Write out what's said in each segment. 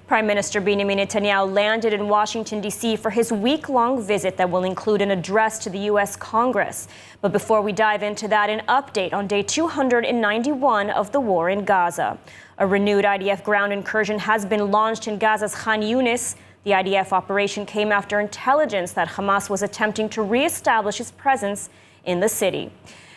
Prime Minister Benjamin Netanyahu landed in Washington, D.C. for his week-long visit that will include an address to the U.S. Congress. But before we dive into that, an update on day 291 of the war in Gaza. A renewed IDF ground incursion has been launched in Gaza's Khan Yunis. The IDF operation came after intelligence that Hamas was attempting to re-establish its presence in the city.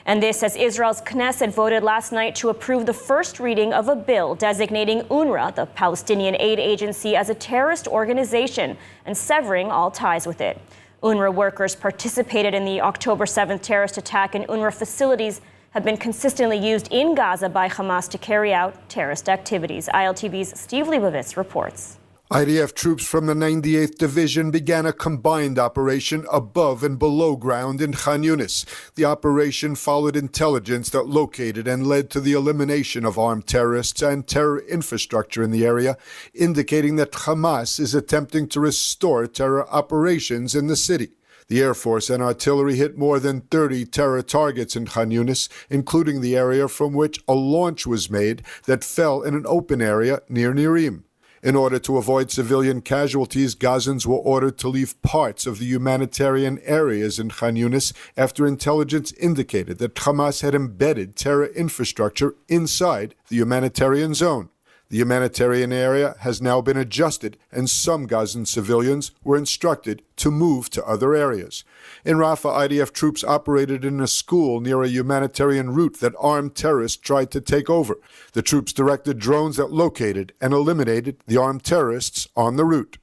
And this as Israel's Knesset voted last night to approve the first reading of a bill designating UNRWA, the Palestinian aid agency, as a terrorist organization and severing all ties with it. UNRWA workers participated in the October 7th terrorist attack, and UNRWA facilities have been consistently used in Gaza by Hamas to carry out terrorist activities. ILTV's Steve Leibovitz reports. IDF troops from the 98th Division began a combined operation above and below ground in Khan Yunis. The operation followed intelligence that located and led to the elimination of armed terrorists and terror infrastructure in the area, indicating that Hamas is attempting to restore terror operations in the city. The Air Force and artillery hit more than 30 terror targets in Khan Yunis, including the area from which a launch was made that fell in an open area near Nirim. In order to avoid civilian casualties, Gazans were ordered to leave parts of the humanitarian areas in Khan Yunis after intelligence indicated that Hamas had embedded terror infrastructure inside the humanitarian zone. The humanitarian area has now been adjusted, and some Gazan civilians were instructed to move to other areas. In Rafah, IDF troops operated in a school near a humanitarian route that armed terrorists tried to take over. The troops directed drones that located and eliminated the armed terrorists on the route.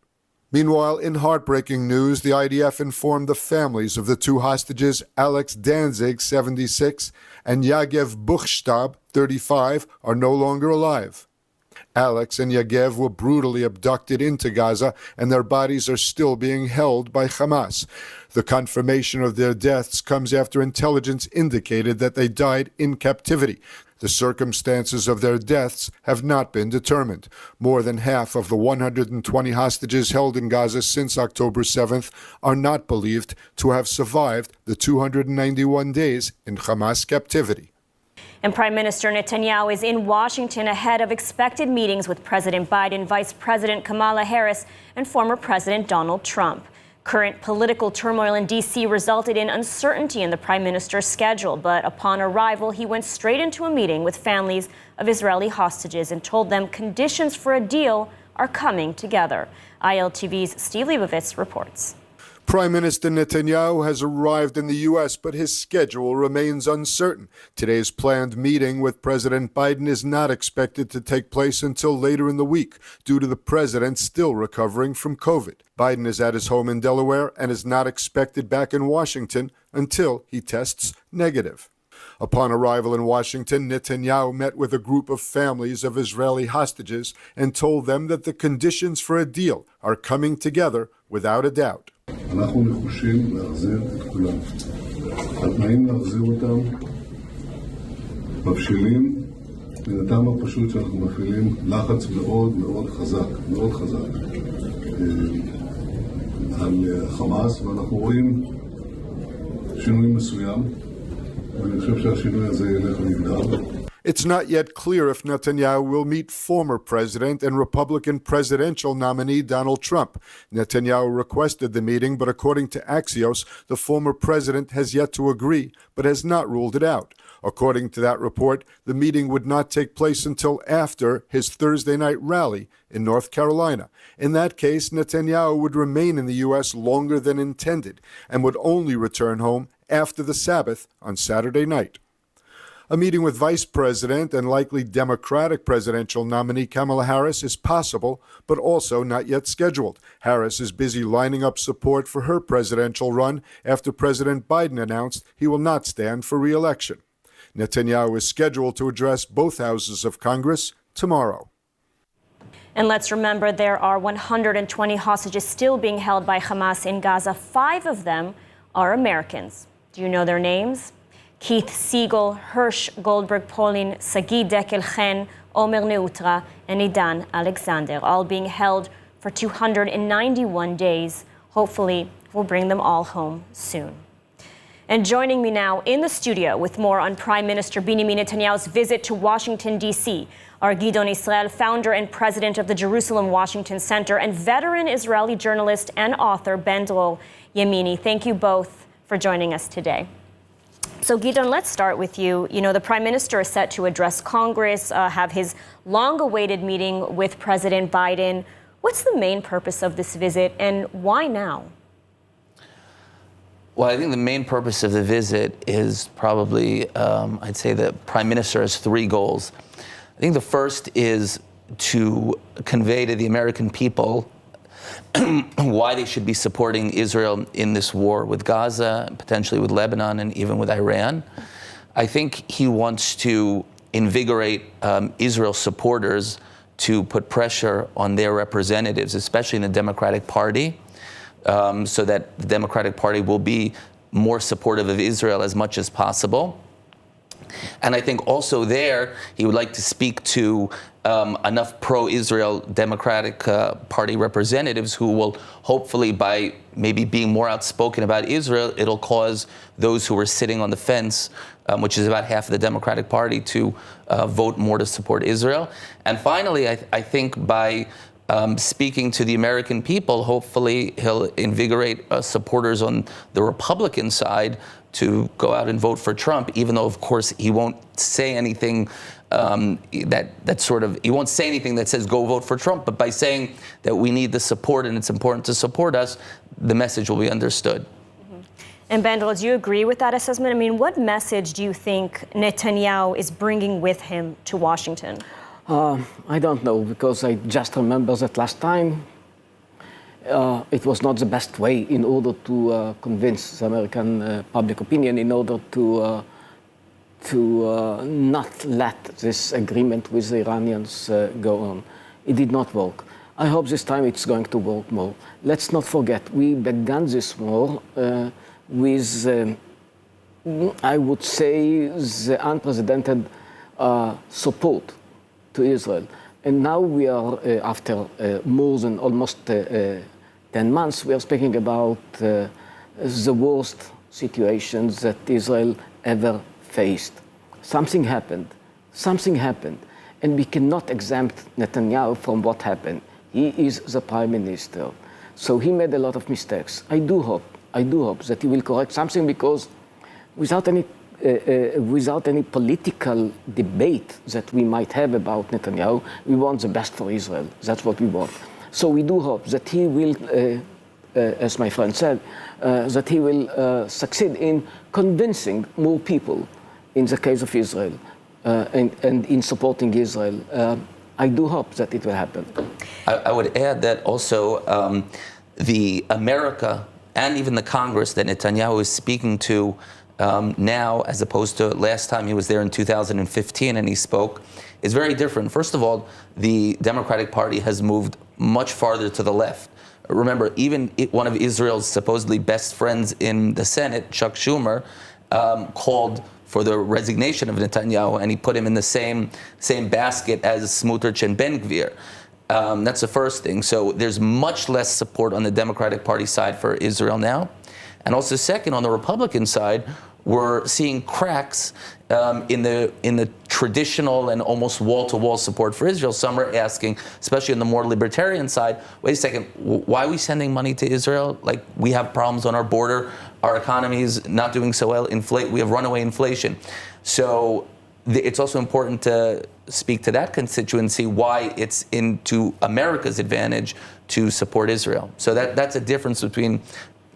Meanwhile, in heartbreaking news, the IDF informed the families of the two hostages, Alex Danzig, 76, and Yagev Buchstab, 35, are no longer alive. Alex and Yagev were brutally abducted into Gaza, and their bodies are still being held by Hamas. The confirmation of their deaths comes after intelligence indicated that they died in captivity. The circumstances of their deaths have not been determined. More than half of the 120 hostages held in Gaza since October 7th are not believed to have survived the 291 days in Hamas captivity. And Prime Minister Netanyahu is in Washington ahead of expected meetings with President Biden, Vice President Kamala Harris, and former President Donald Trump. Current political turmoil in D.C. resulted in uncertainty in the Prime Minister's schedule, but upon arrival, he went straight into a meeting with families of Israeli hostages and told them conditions for a deal are coming together. ILTV's Steve Leibovitz reports. Prime Minister Netanyahu has arrived in the U.S., but his schedule remains uncertain. Today's planned meeting with President Biden is not expected to take place until later in the week due to the president still recovering from COVID. Biden is at his home in Delaware and is not expected back in Washington until he tests negative. Upon arrival in Washington, Netanyahu met with a group of families of Israeli hostages and told them that the conditions for a deal are coming together without a doubt. אנחנו נחושים להחזיר את כולם. התנאים להחזיר אותם מבשילים מן הטעם הפשוט שאנחנו מפעילים לחץ מאוד מאוד חזק על חמאס, ואנחנו רואים שינוי מסוים, ואני חושב שהשינוי הזה ילך ויגדל. It's not yet clear if Netanyahu will meet former president and Republican presidential nominee Donald Trump. Netanyahu requested the meeting, but according to Axios, the former president has yet to agree, but has not ruled it out. According to that report, the meeting would not take place until after his Thursday night rally in North Carolina. In that case, Netanyahu would remain in the U.S. longer than intended and would only return home after the Sabbath on Saturday night. A meeting with Vice President and likely Democratic presidential nominee Kamala Harris is possible, but also not yet scheduled. Harris is busy lining up support for her presidential run after President Biden announced he will not stand for re-election. Netanyahu is scheduled to address both houses of Congress tomorrow. And let's remember there are 120 hostages still being held by Hamas in Gaza. 5 of them are Americans. Do you know their names? Keith Siegel, Hirsch Goldberg Polin, Sagi Dekel-Chen, Omer Neutra, and Idan Alexander, all being held for 291 days. Hopefully, we'll bring them all home soon. And joining me now in the studio with more on Prime Minister Benjamin Netanyahu's visit to Washington, D.C. are Gidon Israel, founder and president of the Jerusalem Washington Center, and veteran Israeli journalist and author Ben-Dror Yemini. Thank you both for joining us today. So, Gidon, let's start with you. You know, the Prime Minister is set to address Congress, have his long-awaited meeting with President Biden. What's the main purpose of this visit, and why now? Well, I think the main purpose of the visit is probably, I'd say the Prime Minister has three goals. I think the first is to convey to the American people why they should be supporting Israel in this war with Gaza, potentially with Lebanon, and even with Iran. I think he wants to invigorate Israel supporters to put pressure on their representatives, especially in the Democratic Party, so that the Democratic Party will be more supportive of Israel as much as possible. And I think also there, he would like to speak to enough pro-Israel Democratic Party representatives who will hopefully, by maybe being more outspoken about Israel, it'll cause those who are sitting on the fence, which is about half of the Democratic Party, to vote more to support Israel. And finally, I think by speaking to the American people, hopefully he'll invigorate supporters on the Republican side to go out and vote for Trump, even though, of course, he won't say anything he won't say anything that says go vote for Trump, but by saying that we need the support and it's important to support us, the message will be understood. Mm-hmm. And Ben-Dror, do you agree with that assessment? I mean, what message do you think Netanyahu is bringing with him to Washington? I don't know, because I just remember that last time it was not the best way in order to convince the American public opinion, in order to not let this agreement with the Iranians go on. It did not work. I hope this time it's going to work more. Let's not forget, we began this war with, I would say, the unprecedented support to Israel. And now we are, after more than almost 10 months, we are speaking about the worst situations that Israel ever faced. Something happened, and we cannot exempt Netanyahu from what happened. He is the Prime Minister, so he made a lot of mistakes. I do hope that he will correct something, because without any political debate that we might have about Netanyahu, we want the best for Israel. That's what we want. So we do hope that he will, as my friend said, that he will succeed in convincing more people in the case of Israel and in supporting Israel. I do hope that it will happen. I would add that also the America and even the Congress that Netanyahu is speaking to now, as opposed to last time he was there in 2015 and he spoke, is very different. First of all, the Democratic Party has moved much farther to the left. Remember, even one of Israel's supposedly best friends in the Senate, Chuck Schumer, called for the resignation of Netanyahu, and he put him in the same basket as Smotrich and Ben-Gvir. That's the first thing. So there's much less support on the Democratic Party side for Israel now. And also, second, on the Republican side, we're seeing cracks in the traditional and almost wall-to-wall support for Israel. Some are asking, especially on the more libertarian side, wait a second, why are we sending money to Israel? Like, we have problems on our border, our economy is not doing so well, we have runaway inflation. So it's also important to speak to that constituency, why it's into America's advantage to support Israel. So that's a difference between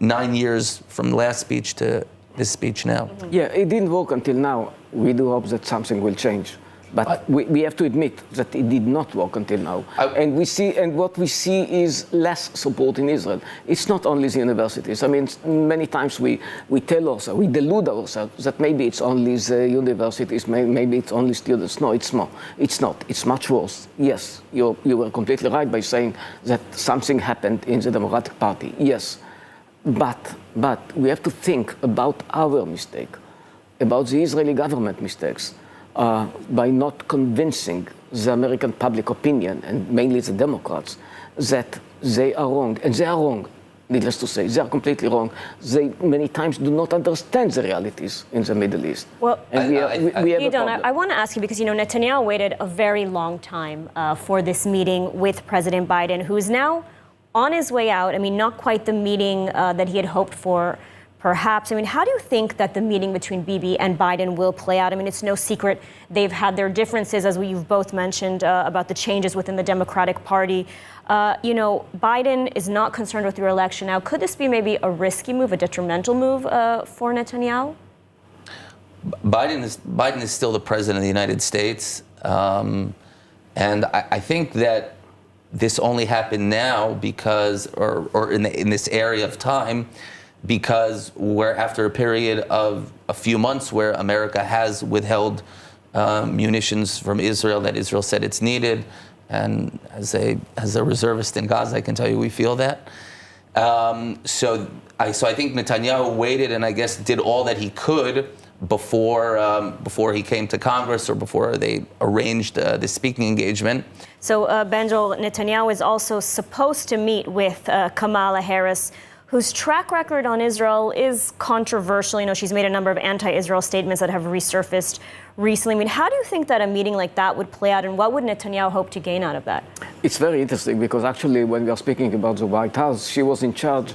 9 years from the last speech to this speech now. Yeah, it didn't work until now. We do hope that something will change. But we have to admit that it did not work until now. And what we see is less support in Israel. It's not only the universities. I mean, many times we tell ourselves, we delude ourselves that maybe it's only the universities, maybe it's only students. No, it's not. It's not. It's much worse. Yes, you were completely right by saying that something happened in the Democratic Party. Yes. But we have to think about our mistake, about the Israeli government mistakes, by not convincing the American public opinion, and mainly the Democrats, that they are wrong. And they are wrong. needless to say. They are completely wrong. They many times do not understand the realities in the Middle East. Well, and we have a problem. I want to ask you, because Netanyahu waited a very long time for this meeting with President Biden, who is now on his way out. I mean, not quite the meeting that he had hoped for, perhaps. I mean, how do you think that the meeting between Bibi and Biden will play out? I mean, it's no secret they've had their differences, as you've both mentioned, about the changes within the Democratic Party. Biden is not concerned with your election now. Could this be maybe a risky move, a detrimental move for Netanyahu? Biden is still the president of the United States. And I think that this only happened now because, or in this area of time, because we're after a period of a few months where America has withheld munitions from Israel that Israel said it's needed. And as a reservist in Gaza, I can tell you we feel that. So I think Netanyahu waited and I guess did all that he could before he came to Congress or before they arranged the speaking engagement. So Benjol, Netanyahu is also supposed to meet with Kamala Harris, whose track record on Israel is controversial. She's made a number of anti-Israel statements that have resurfaced recently. I mean, how do you think that a meeting like that would play out, and what would Netanyahu hope to gain out of that? It's very interesting because actually when we are speaking about the White House, she was in charge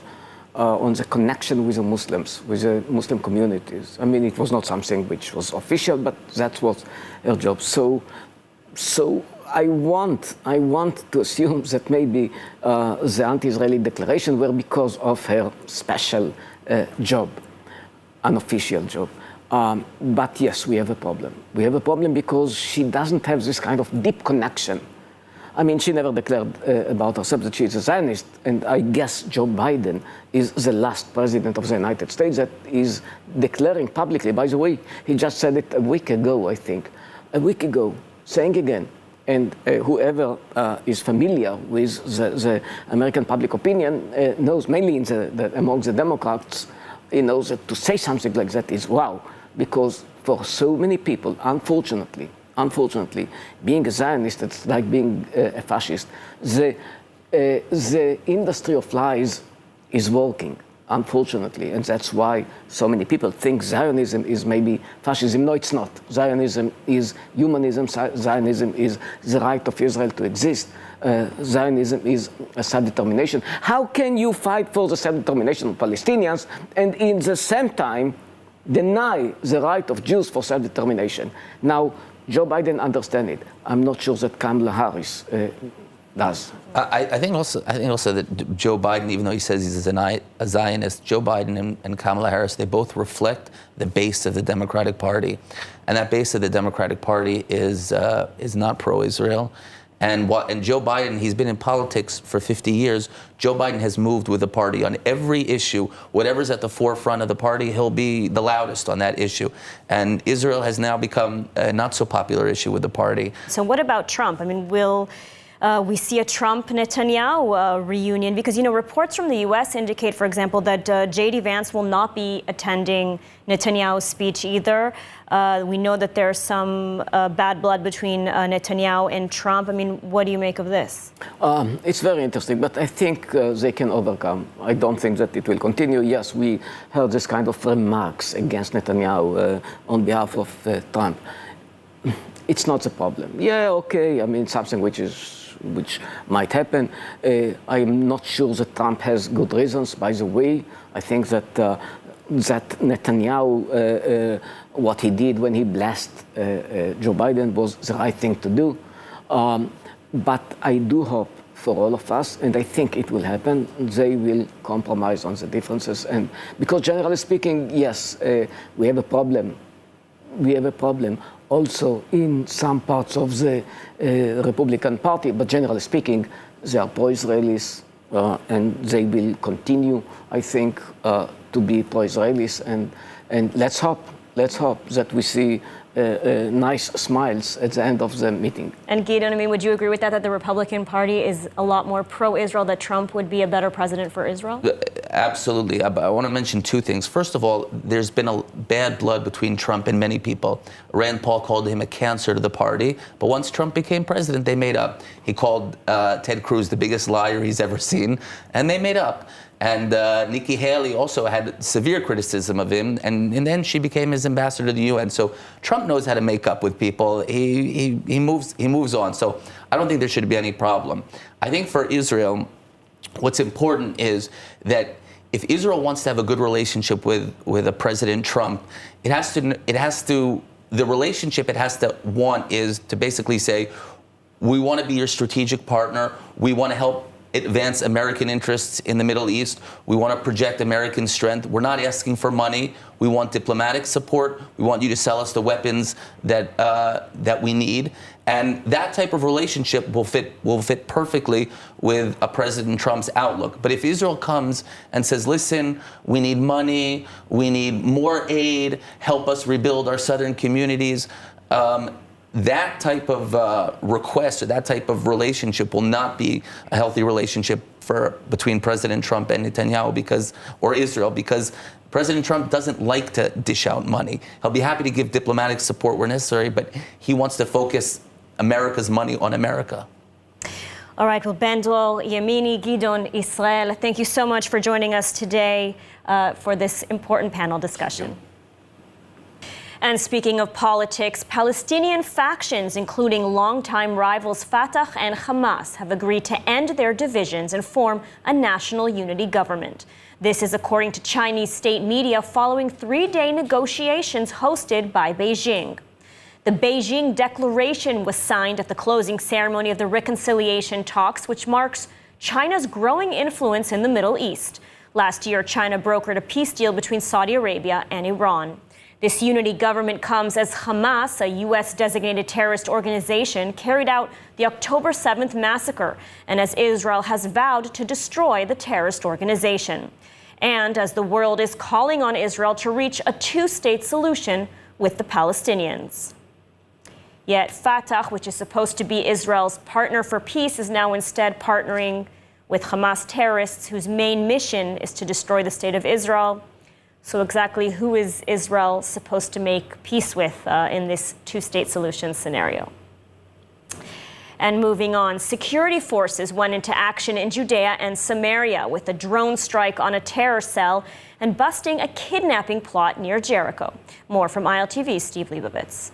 on the connection with the Muslims, with the Muslim communities. I mean, it was not something which was official, but that was her job. So I want to assume that maybe the anti-Israeli declaration were because of her special job, unofficial job. But yes, we have a problem. We have a problem because she doesn't have this kind of deep connection. I mean, she never declared about herself that she is a Zionist, and I guess Joe Biden is the last president of the United States that is declaring publicly. By the way, he just said it a week ago, I think. A week ago, saying again, and whoever is familiar with the American public opinion knows, mainly among the Democrats, he knows that to say something like that is wow, because for so many people, unfortunately, being a Zionist, it's like being a fascist. The industry of lies is working, unfortunately, and that's why so many people think Zionism is maybe fascism. No, it's not. Zionism is humanism. Zionism is the right of Israel to exist. Zionism is a self-determination. How can you fight for the self-determination of Palestinians and in the same time deny the right of Jews for self-determination? Now, Joe Biden understands it. I'm not sure that Kamala Harris does. I think also that Joe Biden, even though he says he's a Zionist, Joe Biden and Kamala Harris, they both reflect the base of the Democratic Party, and that base of the Democratic Party is not pro-Israel. And Joe Biden, he's been in politics for 50 years. Joe Biden has moved with the party on every issue. Whatever's at the forefront of the party, he'll be the loudest on that issue. And Israel has now become a not so popular issue with the party. So what about Trump? I mean, will we see a Trump-Netanyahu reunion? Because, reports from the U.S. indicate, for example, that J.D. Vance will not be attending Netanyahu's speech either. We know that there's some bad blood between Netanyahu and Trump. I mean, what do you make of this? It's very interesting, but I think they can overcome. I don't think that it will continue. Yes, we heard this kind of remarks against Netanyahu on behalf of Trump. It's not a problem. Yeah, okay, I mean, something which might happen. I'm not sure that Trump has good reasons, by the way. I think that Netanyahu, what he did when he blessed Joe Biden was the right thing to do. But I do hope for all of us, and I think it will happen, they will compromise on the differences. And because generally speaking, yes, we have a problem. We have a problem also in some parts of the Republican Party, but generally speaking, they are pro-Israelis, and they will continue, I think, to be pro-Israelis. And let's hope that we see nice smiles at the end of the meeting. And Gideon, I mean, would you agree with that the Republican Party is a lot more pro-Israel, that Trump would be a better president for Israel? absolutely. I want to mention two things. First of all, there's been a bad blood between Trump and many people. Rand Paul called him a cancer to the party, but once Trump became president, they made up. He called Ted Cruz the biggest liar he's ever seen, and they made up. And Nikki Haley also had severe criticism of him, and then she became his ambassador to the UN. So Trump knows how to make up with people. He moves on. So I don't think there should be any problem. I think for Israel, what's important is that if Israel wants to have a good relationship with a President Trump, the relationship it has to want is to basically say, we want to be your strategic partner. We want to help advance American interests in the Middle East. We want to project American strength. We're not asking for money. We want diplomatic support. We want you to sell us the weapons that we need. And that type of relationship will fit perfectly with a President Trump's outlook. But if Israel comes and says, listen, we need money, we need more aid, help us rebuild our southern communities, that type of request or that type of relationship will not be a healthy relationship between President Trump and Netanyahu or Israel, because President Trump doesn't like to dish out money. He'll be happy to give diplomatic support where necessary, but he wants to focus America's money on America. All right, well, Ben-Dwal, Yamini, Gidon, Israel, thank you so much for joining us today for this important panel discussion. And speaking of politics, Palestinian factions, including longtime rivals Fatah and Hamas, have agreed to end their divisions and form a national unity government. This is according to Chinese state media following 3-day negotiations hosted by Beijing. The Beijing Declaration was signed at the closing ceremony of the reconciliation talks, which marks China's growing influence in the Middle East. Last year, China brokered a peace deal between Saudi Arabia and Iran. This unity government comes as Hamas, a U.S.-designated terrorist organization, carried out the October 7th massacre, and as Israel has vowed to destroy the terrorist organization. And as the world is calling on Israel to reach a two-state solution with the Palestinians. Yet Fatah, which is supposed to be Israel's partner for peace, is now instead partnering with Hamas terrorists whose main mission is to destroy the state of Israel. So exactly who is Israel supposed to make peace with in this two-state solution scenario? And moving on, security forces went into action in Judea and Samaria with a drone strike on a terror cell and busting a kidnapping plot near Jericho. More from ILTV's Steve Leibovitz.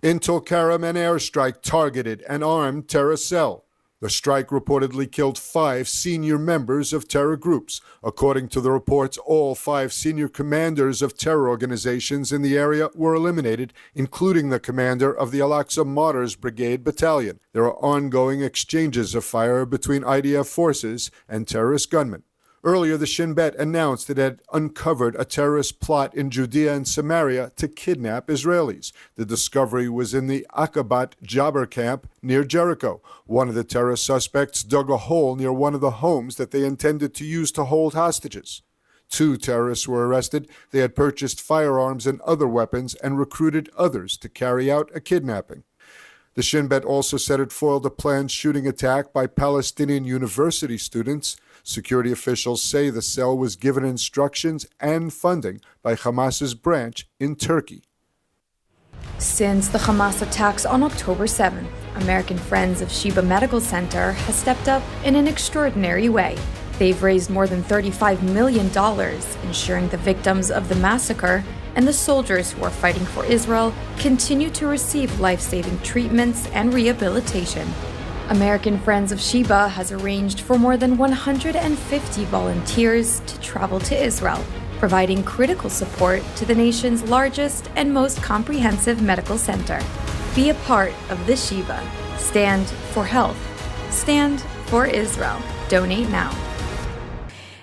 In Tulkarem, an airstrike targeted an armed terror cell. The strike reportedly killed 5 senior members of terror groups. According to the reports, all 5 senior commanders of terror organizations in the area were eliminated, including the commander of the Al-Aqsa Martyrs Brigade Battalion. There are ongoing exchanges of fire between IDF forces and terrorist gunmen. Earlier, the Shin Bet announced it had uncovered a terrorist plot in Judea and Samaria to kidnap Israelis. The discovery was in the Aqabat Jabber camp near Jericho. One of the terrorist suspects dug a hole near one of the homes that they intended to use to hold hostages. 2 terrorists were arrested. They had purchased firearms and other weapons and recruited others to carry out a kidnapping. The Shin Bet also said it foiled a planned shooting attack by Palestinian university students. Security officials say the cell was given instructions and funding by Hamas's branch in Turkey. Since the Hamas attacks on October 7th, American Friends of Sheba Medical Center has stepped up in an extraordinary way. They've raised more than $35 million, ensuring the victims of the massacre and the soldiers who are fighting for Israel continue to receive life-saving treatments and rehabilitation. American Friends of Sheba has arranged for more than 150 volunteers to travel to Israel, providing critical support to the nation's largest and most comprehensive medical center. Be a part of the Sheba. Stand for health. Stand for Israel. Donate now.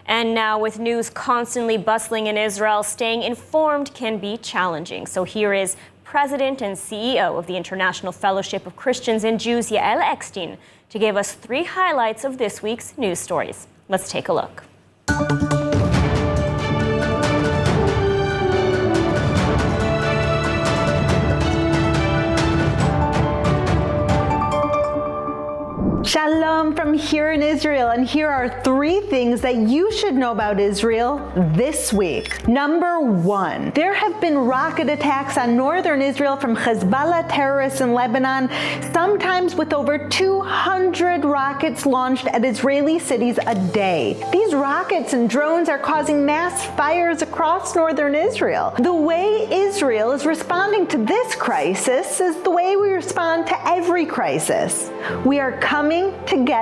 And now, with news constantly bustling in Israel, staying informed can be challenging. So here is President and CEO of the International Fellowship of Christians and Jews, Yael Eckstein, to give us 3 highlights of this week's news stories. Let's take a look. Shalom Shalom from here in Israel, and here are 3 things that you should know about Israel this week. Number 1, there have been rocket attacks on northern Israel from Hezbollah terrorists in Lebanon, sometimes with over 200 rockets launched at Israeli cities a day. These rockets and drones are causing mass fires across northern Israel. The way Israel is responding to this crisis is the way we respond to every crisis. We are coming together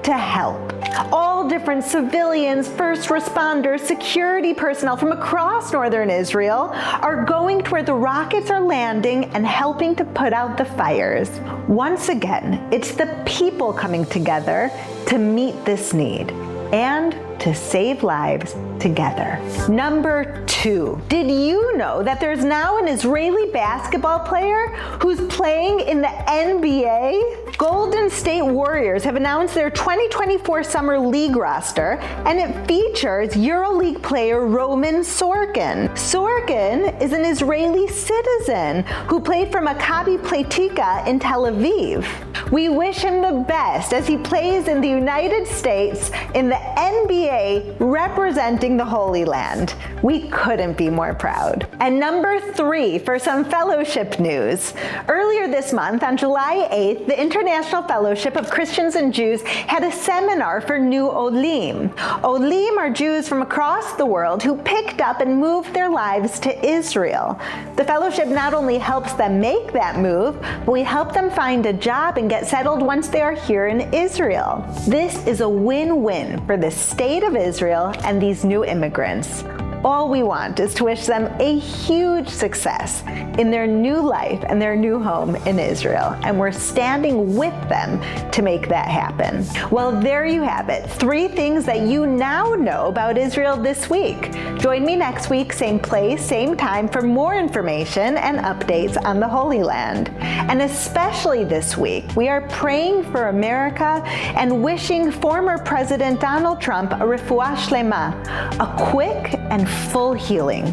to help. All different civilians, first responders, security personnel from across northern Israel are going to where the rockets are landing and helping to put out the fires. Once again, it's the people coming together to meet this need and to save lives together. Number 2, did you know that there's now an Israeli basketball player who's playing in the NBA? Golden State Warriors have announced their 2024 Summer League roster, and it features EuroLeague player Roman Sorkin. Sorkin is an Israeli citizen who played for Maccabi Pleitika in Tel Aviv. We wish him the best as he plays in the United States in the NBA representing the Holy Land. We couldn't be more proud. And number 3, for some fellowship news. Earlier this month, on July 8th, the International Fellowship of Christians and Jews had a seminar for new Olim. Olim are Jews from across the world who picked up and moved their lives to Israel. The fellowship not only helps them make that move, but we help them find a job and get settled once they are here in Israel. This is a win-win for the state of Israel and these new immigrants. All we want is to wish them a huge success in their new life and their new home in Israel, and we're standing with them to make that happen. Well, there you have it, 3 things that you now know about Israel this week. Join me next week, same place, same time, for more information and updates on the Holy Land. And especially this week, we are praying for America and wishing former President Donald Trump a refuah shlema, a quick and full healing.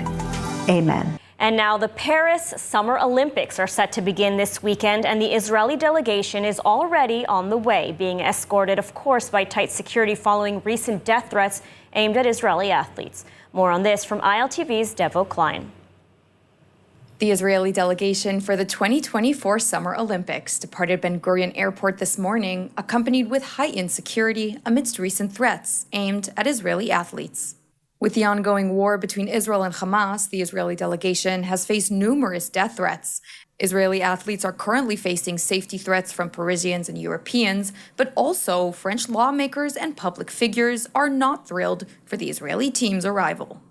Amen. And now the Paris Summer Olympics are set to begin this weekend, and the Israeli delegation is already on the way, being escorted, of course, by tight security following recent death threats aimed at Israeli athletes. More on this from ILTV's Devo Klein. The Israeli delegation for the 2024 Summer Olympics departed Ben Gurion Airport this morning, accompanied with heightened security amidst recent threats aimed at Israeli athletes. With the ongoing war between Israel and Hamas, the Israeli delegation has faced numerous death threats. Israeli athletes are currently facing safety threats from Parisians and Europeans, but also French lawmakers and public figures are not thrilled for the Israeli team's arrival.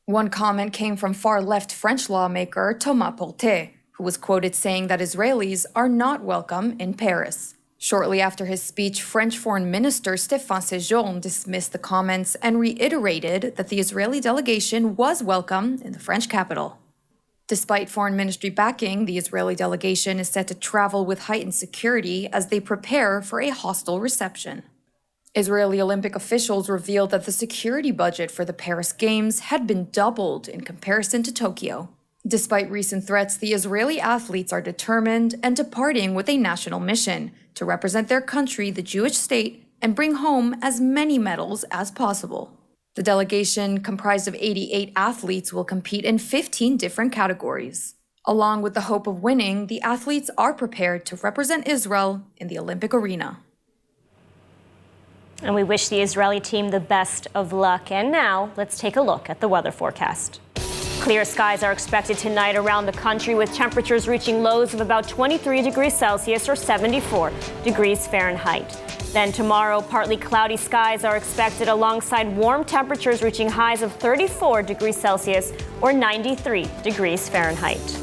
One comment came from far-left French lawmaker Thomas Portet, who was quoted saying that Israelis are not welcome in Paris. Shortly after his speech, French Foreign Minister Stéphane Séjourné dismissed the comments and reiterated that the Israeli delegation was welcome in the French capital. Despite foreign ministry backing, the Israeli delegation is set to travel with heightened security as they prepare for a hostile reception. Israeli Olympic officials revealed that the security budget for the Paris Games had been doubled in comparison to Tokyo. Despite recent threats, the Israeli athletes are determined and departing with a national mission to represent their country, the Jewish state, and bring home as many medals as possible. The delegation, comprised of 88 athletes, will compete in 15 different categories. Along with the hope of winning, the athletes are prepared to represent Israel in the Olympic arena. And we wish the Israeli team the best of luck. And now, let's take a look at the weather forecast. Clear skies are expected tonight around the country, with temperatures reaching lows of about 23 degrees Celsius or 74 degrees Fahrenheit. Then tomorrow, partly cloudy skies are expected alongside warm temperatures reaching highs of 34 degrees Celsius or 93 degrees Fahrenheit.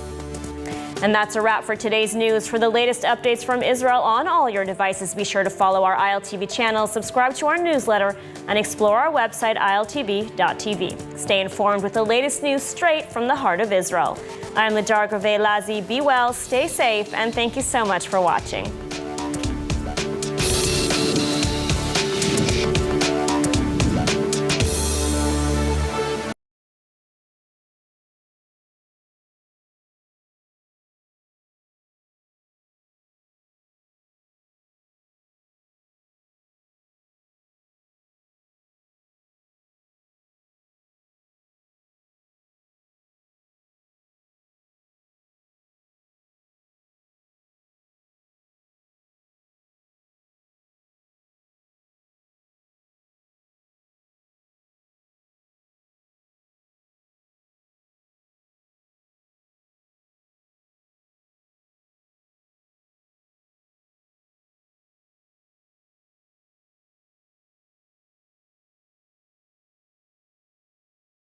And that's a wrap for today's news. For the latest updates from Israel on all your devices, be sure to follow our ILTV channel, subscribe to our newsletter, and explore our website, iltv.tv. Stay informed with the latest news straight from the heart of Israel. I'm Ladar Gravey-Lazi. Be well, stay safe, and thank you so much for watching.